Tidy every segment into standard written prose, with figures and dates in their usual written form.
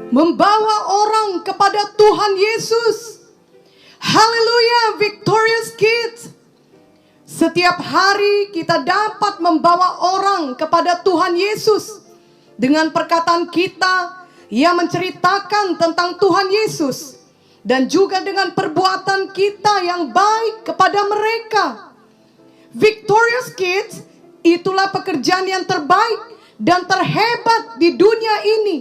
membawa orang kepada Tuhan Yesus. Haleluya, Victorious Kids. Setiap hari kita dapat membawa orang kepada Tuhan Yesus dengan perkataan kita yang menceritakan tentang Tuhan Yesus, dan juga dengan perbuatan kita yang baik kepada mereka. Victorious Kids, itulah pekerjaan yang terbaik dan terhebat di dunia ini,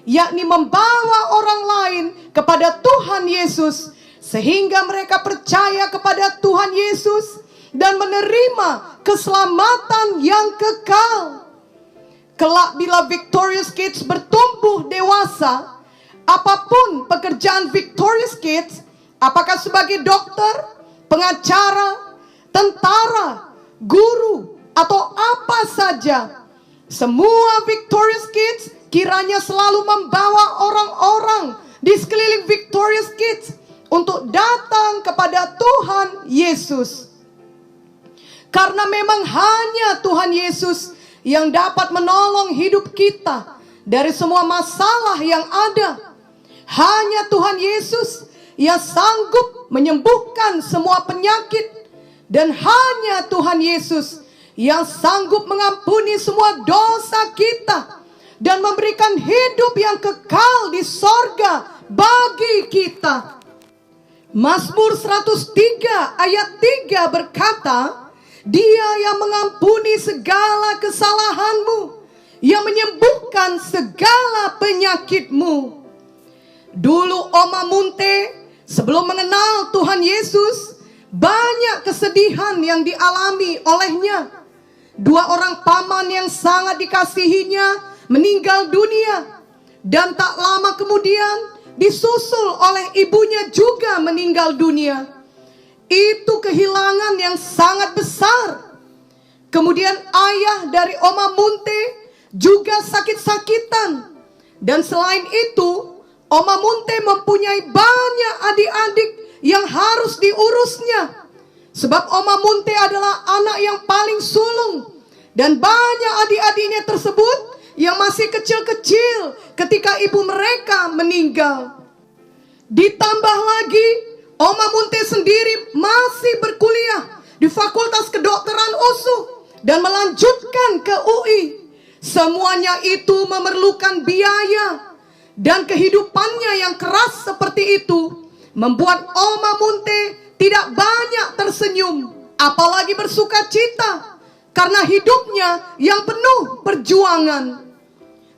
yakni membawa orang lain kepada Tuhan Yesus, sehingga mereka percaya kepada Tuhan Yesus dan menerima keselamatan yang kekal. Kelak bila Victorious Kids bertumbuh dewasa, apapun pekerjaan Victorious Kids, apakah sebagai dokter, pengacara, tentara, guru, atau apa saja, semua Victorious Kids kiranya selalu membawa orang-orang di sekeliling Victorious Kids untuk datang kepada Tuhan Yesus. Karena memang hanya Tuhan Yesus yang dapat menolong hidup kita dari semua masalah yang ada. Hanya Tuhan Yesus yang sanggup menyembuhkan semua penyakit. Dan hanya Tuhan Yesus yang sanggup mengampuni semua dosa kita dan memberikan hidup yang kekal di sorga bagi kita. Mazmur 103 ayat 3 berkata, Dia yang mengampuni segala kesalahanmu, yang menyembuhkan segala penyakitmu. Dulu Oma Munte sebelum mengenal Tuhan Yesus, banyak kesedihan yang dialami olehnya. 2 orang paman yang sangat dikasihinya meninggal dunia, dan tak lama kemudian disusul oleh ibunya juga meninggal dunia. Itu kehilangan yang sangat besar. Kemudian ayah dari Oma Munte juga sakit-sakitan. Dan selain itu, Oma Munte mempunyai banyak adik-adik yang harus diurusnya. Sebab Oma Munte adalah anak yang paling sulung. Dan banyak adik-adiknya tersebut yang masih kecil-kecil ketika ibu mereka meninggal. Ditambah lagi, Oma Munte sendiri masih berkuliah di Fakultas Kedokteran USU dan melanjutkan ke UI. Semuanya itu memerlukan biaya, dan kehidupannya yang keras seperti itu membuat Oma Munte tidak banyak tersenyum, apalagi bersuka cita, karena hidupnya yang penuh perjuangan.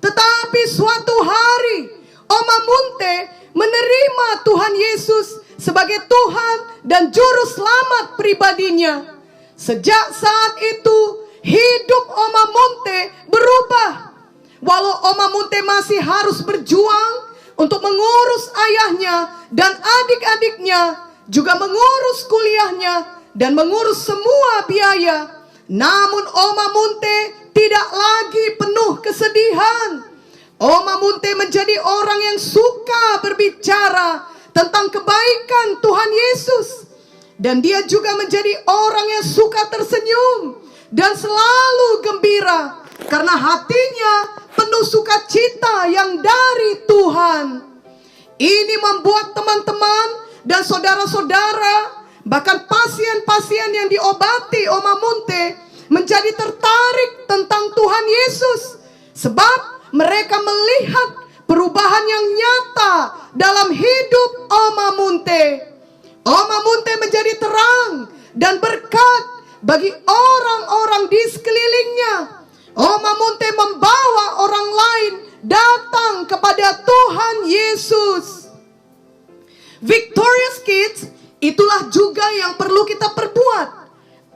Tetapi suatu hari Oma Munte menerima Tuhan Yesus sebagai Tuhan dan Juru Selamat pribadinya. Sejak saat itu hidup Oma Munte berubah. Walau Oma Munte masih harus berjuang untuk mengurus ayahnya dan adik-adiknya, juga mengurus kuliahnya dan mengurus semua biaya, namun Oma Munte tidak lagi penuh kesedihan. Oma Munte menjadi orang yang suka berbicara tentang kebaikan Tuhan Yesus. Dan dia juga menjadi orang yang suka tersenyum dan selalu gembira, karena hatinya penuh sukacita yang dari Tuhan. Ini membuat teman-teman dan saudara-saudara, bahkan pasien-pasien yang diobati Oma Munte, menjadi tertarik tentang Tuhan Yesus. Sebab mereka melihat perubahan yang nyata dalam hidup Oma Munte. Oma Munte menjadi terang dan berkat bagi orang-orang di sekelilingnya. Oma Munte membawa orang lain datang kepada Tuhan Yesus. Victorious Kids, itulah juga yang perlu kita perbuat.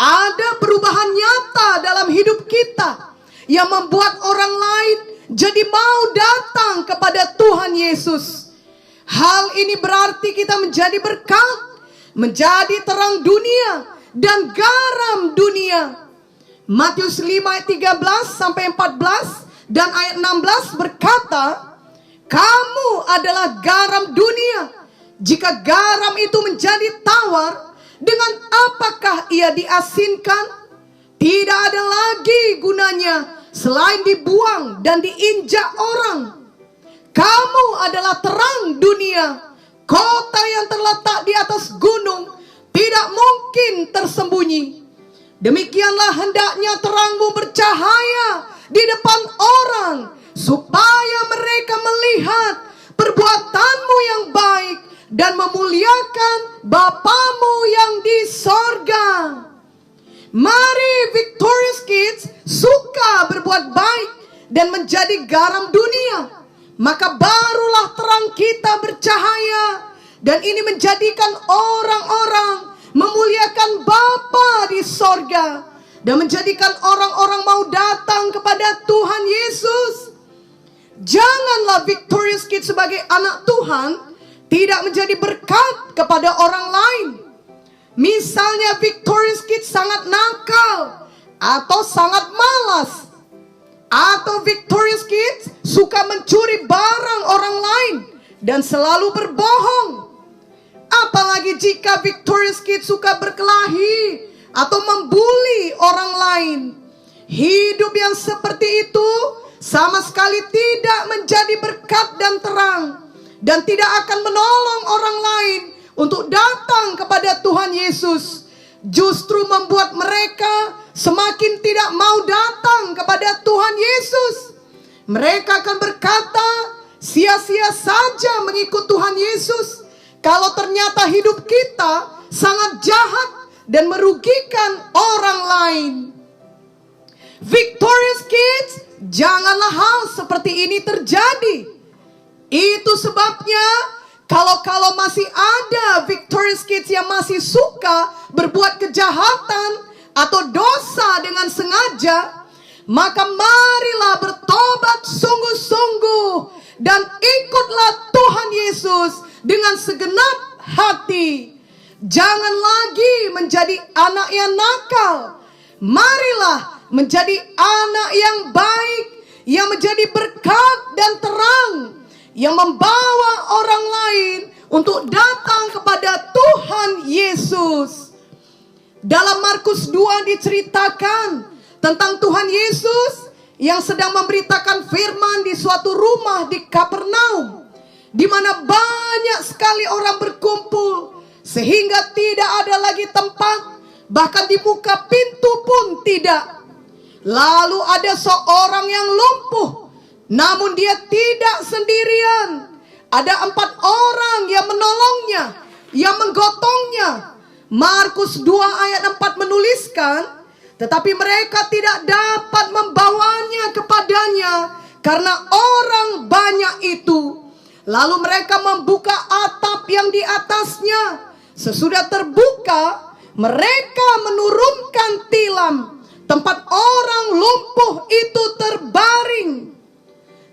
Ada perubahan nyata dalam hidup kita yang membuat orang lain jadi mau datang kepada Tuhan Yesus. Hal ini berarti kita menjadi berkat, menjadi terang dunia dan garam dunia. Matius 5 ayat 13 sampai 14 dan ayat 16 berkata, kamu adalah garam dunia. Jika garam itu menjadi tawar, dengan apakah ia diasinkan? Tidak ada lagi gunanya selain dibuang dan diinjak orang. Kamu adalah terang dunia. Kota yang terletak di atas gunung tidak mungkin tersembunyi. Demikianlah hendaknya terangmu bercahaya di depan orang, supaya mereka melihat perbuatanmu yang baik dan memuliakan Bapamu yang di sorga. Mari Victorious Kids suka berbuat baik dan menjadi garam dunia. Maka barulah terang kita bercahaya, dan ini menjadikan orang-orang memuliakan Bapa di sorga, dan menjadikan orang-orang mau datang kepada Tuhan Yesus. Janganlah Victorious Kids sebagai anak Tuhan tidak menjadi berkat kepada orang lain. Misalnya Victorious Kids sangat nakal atau sangat malas, atau Victorious Kids suka mencuri barang orang lain dan selalu berbohong. Apalagi jika Victorious Kids suka berkelahi atau membuli orang lain. Hidup yang seperti itu sama sekali tidak menjadi berkat dan terang, dan tidak akan menolong orang lain untuk datang kepada Tuhan Yesus. Justru membuat mereka semakin tidak mau datang kepada Tuhan Yesus. Mereka akan berkata, sia-sia saja mengikut Tuhan Yesus kalau ternyata hidup kita sangat jahat dan merugikan orang lain. Victorious Kids, janganlah hal seperti ini terjadi. Itu sebabnya kalau masih ada Victorious Kids yang masih suka berbuat kejahatan atau dosa dengan sengaja, maka marilah bertobat sungguh-sungguh dan ikutlah Tuhan Yesus dengan segenap hati. Jangan lagi menjadi anak yang nakal. Marilah menjadi anak yang baik, yang menjadi berkat dan terang, yang membawa orang lain untuk datang kepada Tuhan Yesus. Dalam Markus 2 diceritakan tentang Tuhan Yesus yang sedang memberitakan firman di suatu rumah di Kapernaum, di mana banyak sekali orang berkumpul sehingga tidak ada lagi tempat, bahkan di muka pintu pun tidak. Lalu ada seorang yang lumpuh, namun dia tidak sendirian. Ada 4 orang yang menolongnya, yang menggotongnya. Markus 2 ayat 4 menuliskan, tetapi mereka tidak dapat membawanya kepadanya karena orang banyak itu. Lalu mereka membuka atap yang di atasnya. Sesudah terbuka, mereka menurunkan tilam. Tempat orang lumpuh itu terbaring.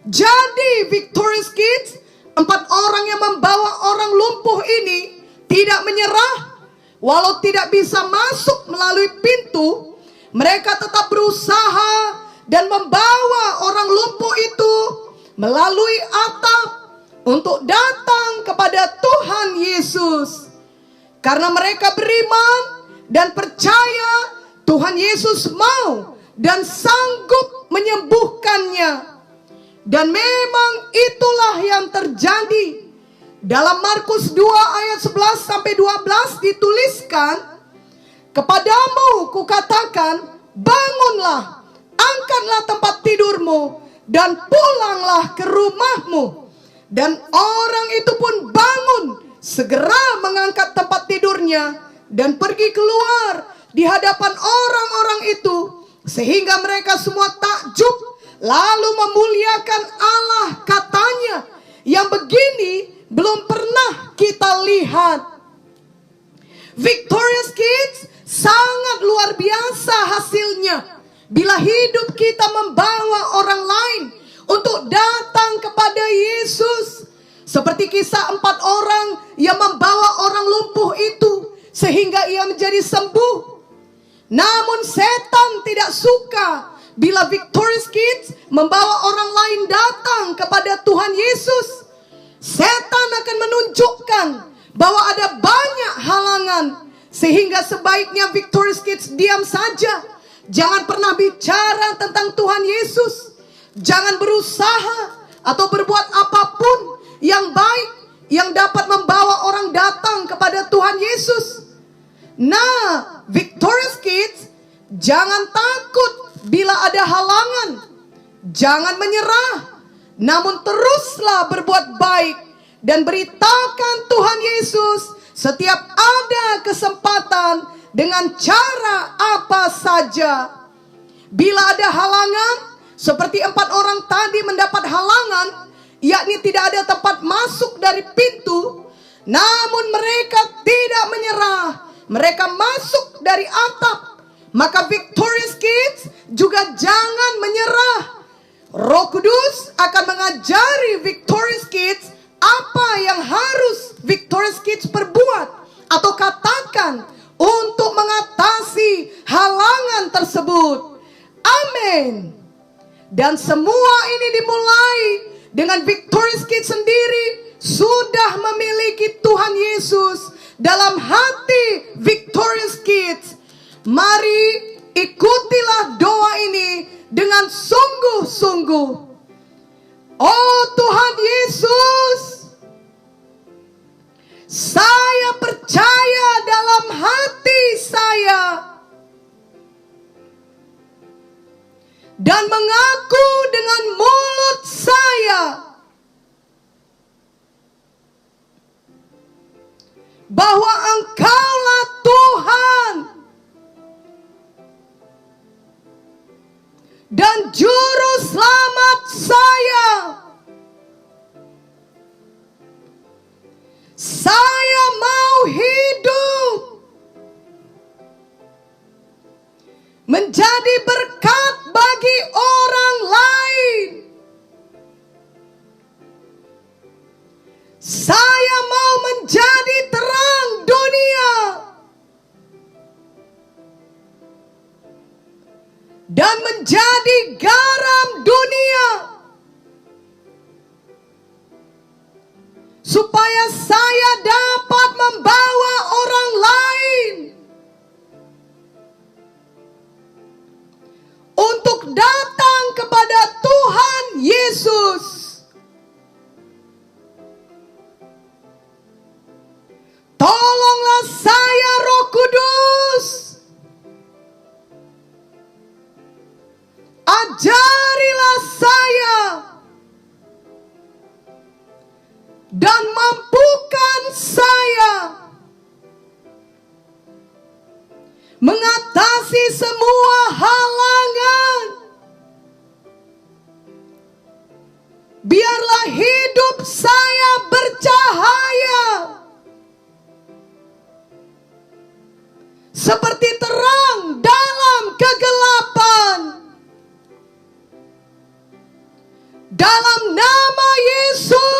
Jadi Victorious Kids, 4 orang yang membawa orang lumpuh ini tidak menyerah. Walau tidak bisa masuk melalui pintu, mereka tetap berusaha dan membawa orang lumpuh itu melalui atap untuk datang kepada Tuhan Yesus. Karena mereka beriman dan percaya Tuhan Yesus mau dan sanggup menyembuhkannya. Dan memang itulah yang terjadi. Dalam Markus 2 ayat 11 sampai 12 dituliskan, kepadamu kukatakan, bangunlah, angkatlah tempat tidurmu, dan pulanglah ke rumahmu. Dan orang itu pun bangun, segera mengangkat tempat tidurnya, dan pergi keluar di hadapan orang-orang itu, sehingga mereka semua takjub, lalu memuliakan Allah, katanya, yang begini belum pernah kita lihat. Victorious Kids, sangat luar biasa hasilnya bila hidup kita membawa orang lain untuk datang kepada Yesus. Seperti kisah 4 orang yang membawa orang lumpuh itu sehingga ia menjadi sembuh. Namun setan tidak suka bila Victorious Kids membawa orang lain datang kepada Tuhan Yesus. Setan akan menunjukkan bahwa ada banyak halangan, sehingga sebaiknya Victorious Kids diam saja. Jangan pernah bicara tentang Tuhan Yesus. Jangan berusaha atau berbuat apapun yang baik yang dapat membawa orang datang kepada Tuhan Yesus. Nah, Victorious Kids, jangan takut bila ada halangan. Jangan menyerah, namun teruslah berbuat baik dan beritakan Tuhan Yesus setiap ada kesempatan dengan cara apa saja. Bila ada halangan, seperti 4 orang tadi mendapat halangan, yakni tidak ada tempat masuk dari pintu, namun mereka tidak menyerah, mereka masuk dari atap. Maka Victorious Kids juga jangan menyerah. Roh Kudus akan mengajari Victorious Kids apa yang harus Victorious Kids perbuat atau katakan untuk mengatasi halangan tersebut. Amin. Dan semua ini dimulai dengan Victorious Kids sendiri sudah memiliki Tuhan Yesus dalam hati Victorious Kids. Mari ikutilah doa ini dengan sungguh-sungguh. Oh Tuhan Yesus, saya percaya dalam hati saya dan mengaku dengan mulut saya bahwa Engkaulah Tuhan dan Juru Selamat saya. Saya mau hidup menjadi berkat bagi orang lain. Saya mau menjadi terang dunia dan menjadi garam dunia, supaya saya dapat membawa orang lain untuk datang kepada Tuhan Yesus. Tolonglah saya, Roh Kudus. Ajarilah saya dan mampukan saya mengatasi semua halangan. Biarlah hidup saya bercahaya seperti terang dalam kegelapan. Dalam nama Yesus.